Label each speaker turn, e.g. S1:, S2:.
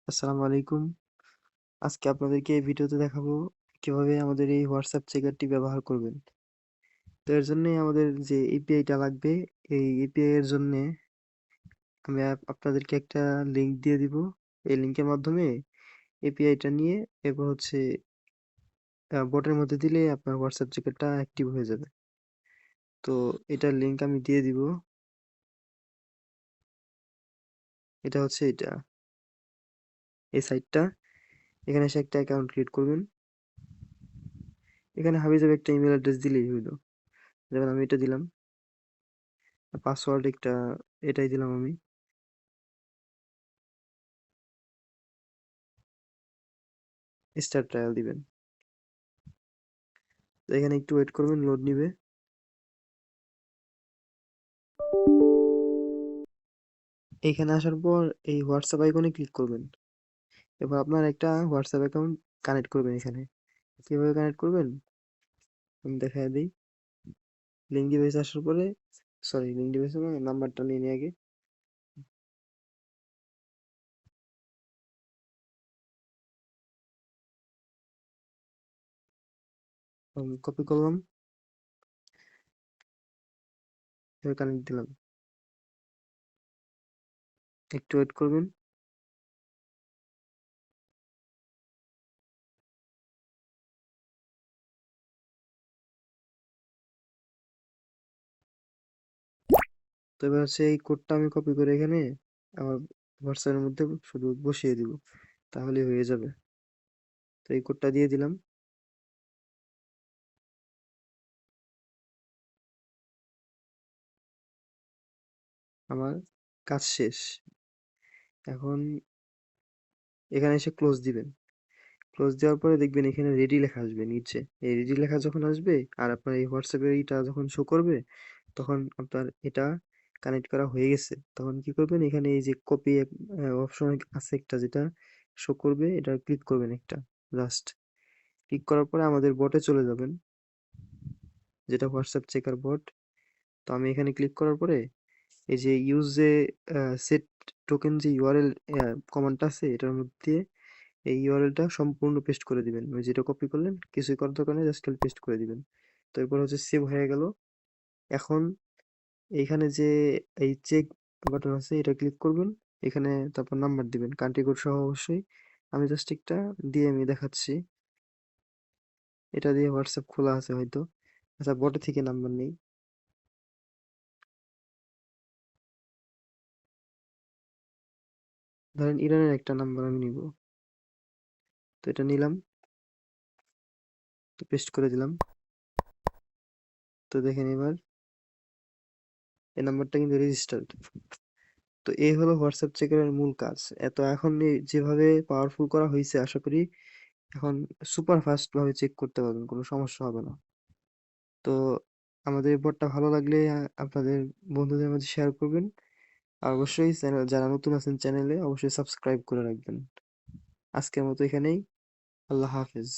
S1: আসসালামু আলাইকুম। আজকে আপনাদেরকে এই ভিডিওতে দেখাবো কিভাবে আমাদের এই হোয়াটসঅ্যাপ চেকারটি ব্যবহার করবেন। তো এর জন্যই আমাদের যে এপিআইটা লাগবে, এই এপিআই এর জন্যে আমি আপনাদেরকে একটা লিংক দিয়ে দিব। এই লিংকের মাধ্যমে এপিআইটা নিয়ে এরপর হচ্ছে বটের মধ্যে দিলে আপনার হোয়াটসঅ্যাপ চেকারটা অ্যাক্টিভ হয়ে যাবে। তো এটার লিংক আমি দিয়ে দিব। এটা হচ্ছে এই সাইটটা। এখানে এসে একটা অ্যাকাউন্ট ক্রিয়েট করবেন। এখানে হাবিজাবি একটা ইমেল অ্যাড্রেস দিলেই হইলো। যেমন আমি এটা দিলাম। পাসওয়ার্ড এটাই দিলাম আমি। স্টার্ট ট্রায়াল দিবেন। তো এখানে একটু ওয়েট করবেন, লোড নিবে। এইখানে আসার পর এই হোয়াটসঅ্যাপ আইকনে ক্লিক করবেন। এবার আপনার একটা হোয়াটসঅ্যাপ অ্যাকাউন্ট কানেক্ট করবেন এখানে। কিভাবে কানেক্ট করবেন আমি দেখায় দিই। লিঙ্ক ডিভাইস আসার পরে, সরি লিঙ্ক ডিভাইস নাম্বারটা নিয়ে নিই আগে। কপি করলাম, এবার কানেক্ট দিলাম। একটু ওয়েট করবেন। তো এবার হচ্ছে এই কোডটা আমি কপি করে এখানে আমার হোয়াটসঅ্যাপের মধ্যে শুধু বসিয়ে দিব, তাহলে হয়ে যাবে। তো এই কোডটা দিয়ে দিলাম। আমার কাজ শেষ। এখন এখানে এসে ক্লোজ দিবেন। ক্লোজ দেওয়ার পরে দেখবেন এখানে রেডি লেখা আসবে নিচে। এই রেডি লেখা যখন আসবে আর আপনার এই হোয়াটসঅ্যাপের এইটা যখন শো করবে, তখন আপনার এটা কানেক্ট করা হয়ে গেছে। তখন কি করবেন, এখানে এই যে কপি অপশন আছে একটা, যেটা শো করবে, এটা ক্লিক করবেন একটা। জাস্ট ক্লিক করার পরে আমাদের বটে চলে যাবেন, যেটা হোয়াটসঅ্যাপ চেকার বট। তো আমি এখানে ক্লিক করার পরে এই যে ইউজে সেট টোকেন যে ইউআরএল কমান্ডটা আছে, এটার মধ্যে এই ইউআরএলটা সম্পূর্ণ পেস্ট করে দিবেন। ওই যেটা কপি করলেন, কিছুই করার দরকার নেই, জাস্ট খালি পেস্ট করে দিবেন। তো এরপর হচ্ছে সেভ হয়ে গেল। এখন এইখানে যে এই চেক বাটন আছে, এটা ক্লিক করবেন। এখানে তারপর নাম্বার দিবেন, কান্ট্রি কোড সহ অবশ্যই। আমি জাস্ট একটা দিয়ে আমি দেখাচ্ছি। এটা দিয়ে হোয়াটসঅ্যাপ খোলা আছে হয়তো। আচ্ছা, বটে থেকে নাম্বার নেই। ধরেন ইরানের একটা নাম্বার আমি নিব। তো এটা নিলাম, তো পেস্ট করে দিলাম। তো দেখেন এবার এই নাম্বারটা কিন্তু রেজিস্টার্ড। তো এই হলো হোয়াটসঅ্যাপ চেকারের মূল কাজ। এখন যেভাবে পাওয়ারফুল করা হয়েছে, আশা করি এখন সুপার ফাস্ট ভাবে চেক করতে পারবেন, কোনো সমস্যা হবে না। তো আমাদের এই বোর্ডটা ভালো লাগলে আপনাদের বন্ধুদের মাঝে শেয়ার করবেন। আর অবশ্যই চ্যানেল যারা নতুন আছেন চ্যানেলে, অবশ্যই সাবস্ক্রাইব করে রাখবেন। আজকের মতো এখানেই। আল্লাহ হাফেজ।